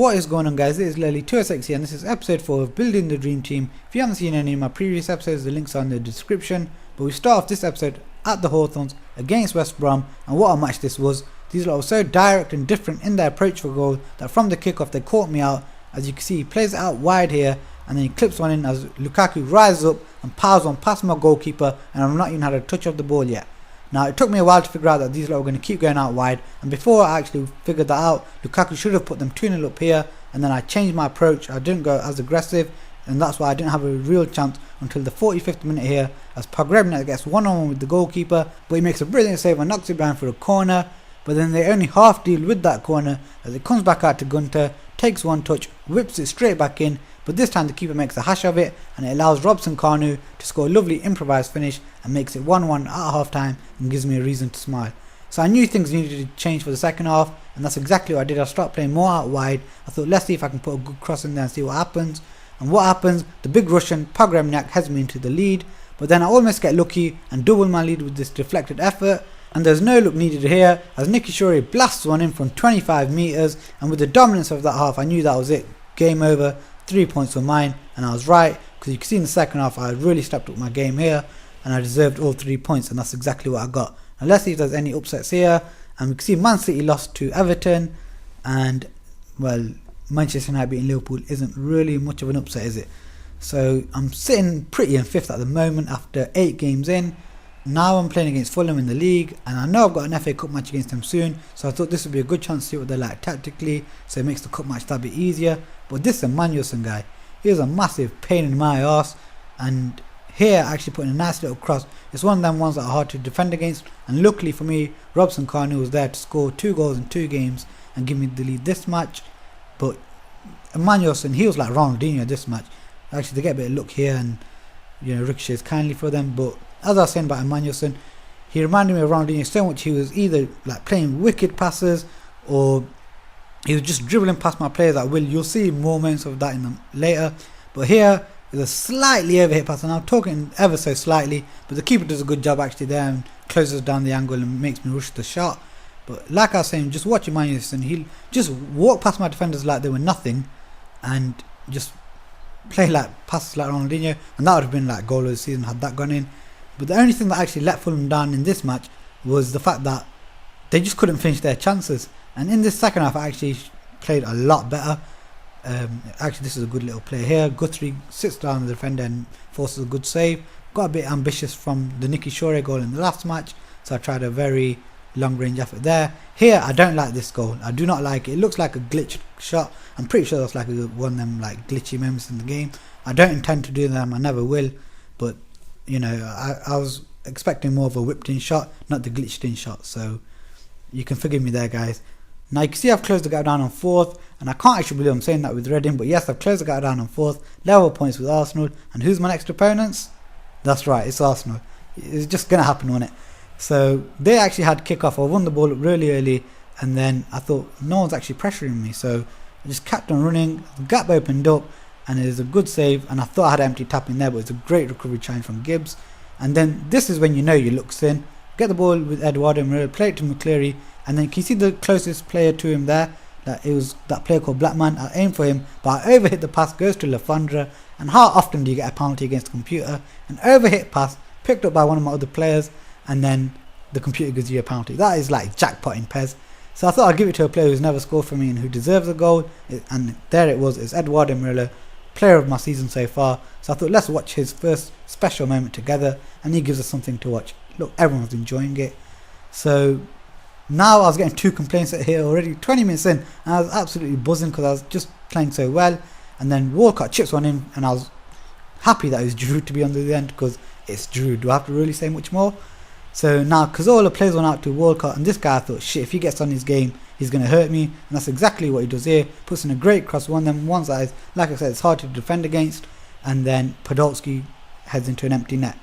What is going on, guys? It is Lely206 here, and this is episode 4 of Building the Dream Team. If you haven't seen any of my previous episodes, the links are in the description. But we start off this episode at the Hawthorns against West Brom, and what a match this was. These lot were so direct and different in their approach for goal that from the kickoff they caught me out. As you can see, he plays it out wide here, and then he clips one in as Lukaku rises up and powers one past my goalkeeper, and I've not even had a touch of the ball yet. Now, it took me a while to figure out that these lot were going to keep going out wide, and before I actually figured that out, Lukaku should have put them 2-0 up here, and then I changed my approach. I didn't go as aggressive, and that's why I didn't have a real chance until the 45th minute here, as Pogrebnik gets one-on-one with the goalkeeper, but he makes a brilliant save and knocks it down for a corner. But then they only half deal with that corner, as it comes back out to Gunter, takes one touch, whips it straight back in, but this time the keeper makes a hash of it, and it allows Robson Kanu to score a lovely improvised finish and makes it 1-1 at half time and gives me a reason to smile. So I knew things needed to change for the second half, and that's exactly what I did. I started playing more out wide. I thought, let's see if I can put a good cross in there and see what happens. And what happens? The big Russian Pogrebnik heads me into the lead, but then I almost get lucky and double my lead with this deflected effort. And there's no look needed here, as Nicky Shorey blasts one in from 25 metres, and with the dominance of that half I knew that was it. Game over, 3 points were mine, and I was right, because you can see in the second half I really stepped up my game here, and I deserved all 3 points, and that's exactly what I got. Now let's see if there's any upsets here, and we can see Man City lost to Everton, and well, Manchester United beating Liverpool isn't really much of an upset, is it? So I'm sitting pretty in 5th at the moment after 8 games in. Now I'm playing against Fulham in the league, and I know I've got an FA Cup match against them soon, so I thought this would be a good chance to see what they're like tactically, so it makes the cup match that bit easier. But this Emmanuelson guy, he was a massive pain in my arse, and here actually putting a nice little cross. It's one of them ones that are hard to defend against, and luckily for me, Robson Kanu was there to score 2 goals in 2 games and give me the lead this match. But Emmanuelson, he was like Ronaldinho this match. Actually, they get a bit of luck here, and you know, ricochets kindly for them. But as I was saying about Emmanuelson, he reminded me of Ronaldinho so much. He was either like playing wicked passes, or he was just dribbling past my players at will. You'll see moments of that in them later. But here is a slightly overhit pass, and I'm talking ever so slightly, but the keeper does a good job actually there and closes down the angle and makes me rush the shot. But like I was saying, just watching Emmanuelson, he'll just walk past my defenders like they were nothing, and just play like passes like Ronaldinho, and that would have been like goal of the season had that gone in. But the only thing that actually let Fulham down in this match was the fact that they just couldn't finish their chances. And in this second half I actually played a lot better. Actually, this is a good little play here. Guthrie sits down on the defender and forces a good save. Got a bit ambitious from the Nicky Shorey goal in the last match, so I tried a very long range effort there. Here I don't like this goal. I do not like it. It looks like a glitched shot. I'm pretty sure that's like one of them like glitchy moments in the game. I don't intend to do them, I never will, but you know, I was expecting more of a whipped in shot, not the glitched in shot, so you can forgive me there, guys. Now you can see I've closed the gap down on 4th, and I can't actually believe I'm saying that with Reading, but yes, I've closed the gap down on 4th, level points with Arsenal. And who's my next opponents? That's right, it's Arsenal. It's just going to happen, wasn't it? So they actually had kick-off. I won the ball really early, and then I thought no one's actually pressuring me, so I just kept on running. The gap opened up, and it was a good save, and I thought I had an empty tap in there, but it's a great recovery challenge from Gibbs. And then this is when you know your luck's in. Get the ball with Eduardo Moreira, play it to McCleary, and then can you see the closest player to him there? That it was that player called Blackman. I aimed for him, but I overhit the pass, goes to Lafondra. And how often do you get a penalty against a computer? An overhit pass picked up by one of my other players, and then the computer gives you a penalty. That is like jackpot in PES. So I thought I'd give it to a player who's never scored for me and who deserves a goal. And there it was. It's Eduardo Moreira, player of my season so far. So I thought, let's watch his first special moment together, and he gives us something to watch. Look, everyone's enjoying it. So now I was getting 2 complaints at here already, 20 minutes in, and I was absolutely buzzing because I was just playing so well. And then Walcott chips one in, and I was happy that it was Giroud to be on the end, because it's Giroud. Do I have to really say much more? So now Cazorla plays one out to Walcott, and this guy, I thought, shit, if he gets on his game, he's going to hurt me. And that's exactly what he does here. Puts in a great cross, one of them ones that is, like I said, it's hard to defend against. And then Podolski heads into an empty net.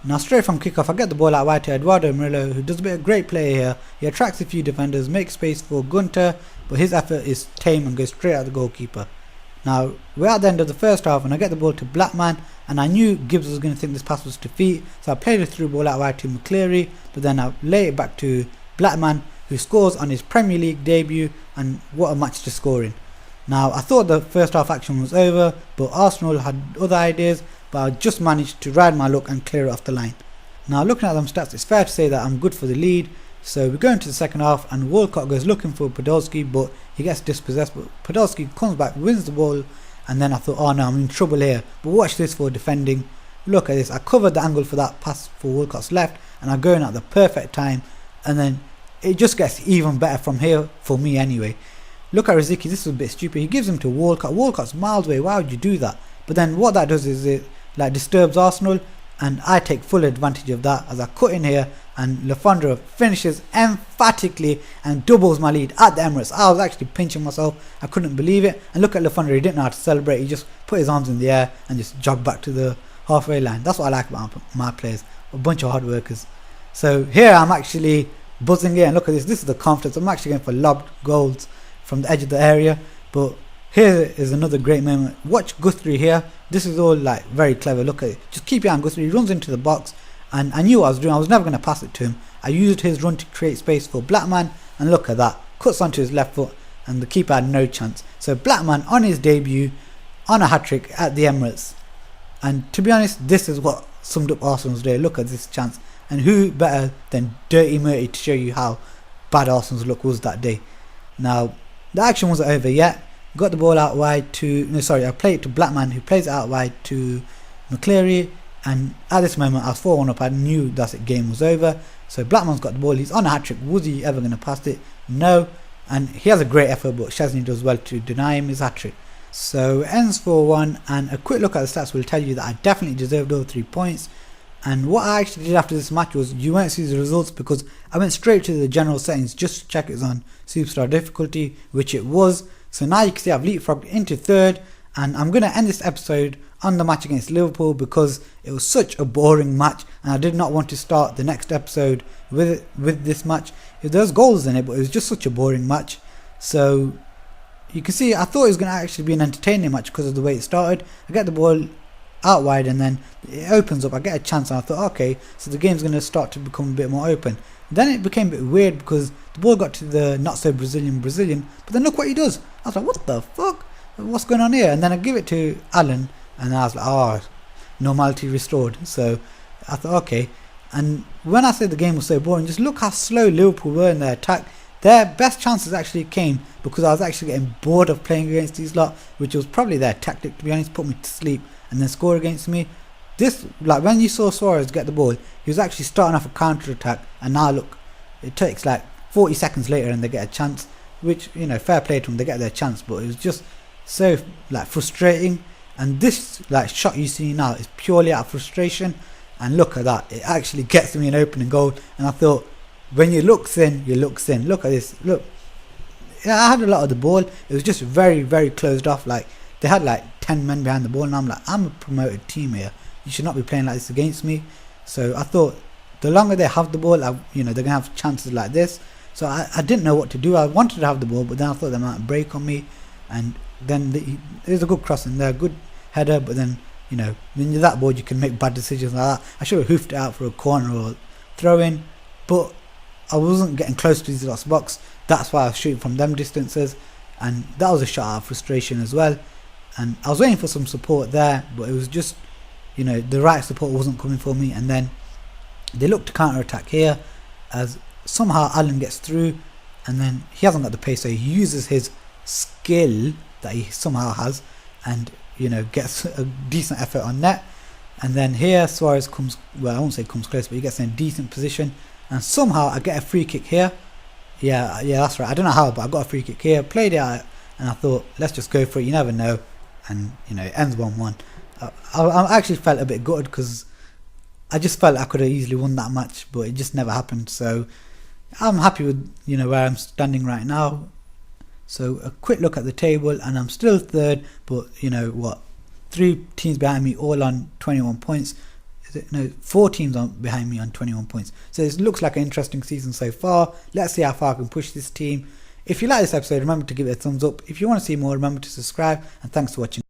Now straight from kickoff, I get the ball out wide to Eduardo Moreira, who does a bit of great play here. He attracts a few defenders, makes space for Gunter, but his effort is tame and goes straight at the goalkeeper. Now we're at the end of the first half, and I get the ball to Blackman, and I knew Gibbs was going to think this pass was to feet, so I played a through ball out wide to McCleary, but then I lay it back to Blackman, who scores on his Premier League debut, and what a match to score in. Now I thought the first half action was over, but Arsenal had other ideas, but I just managed to ride my luck and clear it off the line. Now looking at them stats, it's fair to say that I'm good for the lead. So we go into the second half and Walcott goes looking for Podolski, but he gets dispossessed, but Podolski comes back, wins the ball, and then I thought, oh no, I'm in trouble here. But watch this for defending. Look at this, I covered the angle for that pass for Walcott's left, and I go in at the perfect time, and then it just gets even better from here for me anyway. Look at Riziki, this is a bit stupid. He gives him to Walcott. Walcott's miles away. Why would you do that? But then what that does is it like disturbs Arsenal, and I take full advantage of that as I cut in here, and Lafondra finishes emphatically and doubles my lead at the Emirates. I was actually pinching myself. I couldn't believe it. And look at Lafondra, he didn't know how to celebrate. He just put his arms in the air and just jogged back to the halfway line. That's what I like about my players. A bunch of hard workers. So here I'm actually buzzing here, and look at this. This is the confidence. I'm actually going for lobbed goals from the edge of the area. But here is another great moment. Watch Guthrie here. This is all like very clever. Look at it. Just keep your eye on Guthrie. He runs into the box, and I knew what I was doing. I was never going to pass it to him. I used his run to create space for Blackman, and look at that. Cuts onto his left foot, and the keeper had no chance. So Blackman on his debut on a hat-trick at the Emirates. And to be honest, this is what summed up Arsenal's day. Look at this chance. And who better than Dirty Murty to show you how bad Arsenal's luck was that day. Now, the action wasn't over yet. Got the ball out wide to... No, sorry, I played it to Blackman, who plays it out wide to McCleary. And at this moment, I was 4-1 up. I knew that the game was over. So Blackman's got the ball. He's on a hat-trick. Was he ever going to pass it? No. And he has a great effort, but Szczesny does well to deny him his hat-trick. So it ends 4-1, and a quick look at the stats will tell you that I definitely deserved all 3 points. And what I actually did after this match was, you won't see the results because I went straight to the general settings just to check it's on Superstar difficulty, which it was. So now you can see I've leapfrogged into third, and I'm going to end this episode on the match against Liverpool because it was such a boring match, and I did not want to start the next episode with this match. There's goals in it, but it was just such a boring match. So you can see I thought it was going to actually be an entertaining match because of the way it started. I get the ball out wide and then it opens up. I get a chance and I thought, okay, so the game's going to start to become a bit more open. Then it became a bit weird because the ball got to the not so Brazilian, but then look what he does. I was like, what the fuck? What's going on here? And then I give it to Alan and I was like, oh, normality restored. So I thought, okay. And when I said the game was so boring, just look how slow Liverpool were in their attack. Their best chances actually came because I was actually getting bored of playing against these lot, which was probably their tactic, to be honest, put me to sleep and then score against me. This, like when you saw Suarez get the ball, he was actually starting off a counter attack, and now look, it takes like 40 seconds later and they get a chance, which, you know, fair play to them, they get their chance, but it was just so like frustrating. And this like shot you see now is purely out of frustration, and look at that, it actually gets me an opening goal. And I thought, when you look thin, you look thin. Look at this, look, yeah, I had a lot of the ball, it was just very, very closed off. Like they had like 10 men behind the ball, and I'm like, I'm a promoted team here, you should not be playing like this against me. So I thought, the longer they have the ball, you know, they're gonna have chances like this. So I didn't know what to do. I wanted to have the ball, but then I thought they might break on me. And then there's a good cross in there, good header, but then, you know, when you're that bored, you can make bad decisions like that. I should have hoofed it out for a corner or throw in, but I wasn't getting close to these last box. That's why I was shooting from them distances, and that was a shot out of frustration as well. And I was waiting for some support there, but it was just, you know, the right support wasn't coming for me. And then they look to counter attack here as somehow Allen gets through, and then he hasn't got the pace, so he uses his skill that he somehow has, and, you know, gets a decent effort on net. And then here Suarez comes, well, I won't say comes close, but he gets in a decent position, and somehow I get a free kick here. Yeah, that's right, I don't know how, but I got a free kick here, played it out, and I thought, let's just go for it, you never know. And, you know, it ends 1-1. I actually felt a bit gutted because I just felt I could have easily won that match, but it just never happened. So I'm happy with, you know, where I'm standing right now. So a quick look at the table, and I'm still third, but, you know what, 3 teams behind me all on 21 points. No, 4 teams behind me on 21 points. So it looks like an interesting season so far. Let's see how far I can push this team. If you like this episode, remember to give it a thumbs up. If you want to see more, remember to subscribe, and thanks for watching.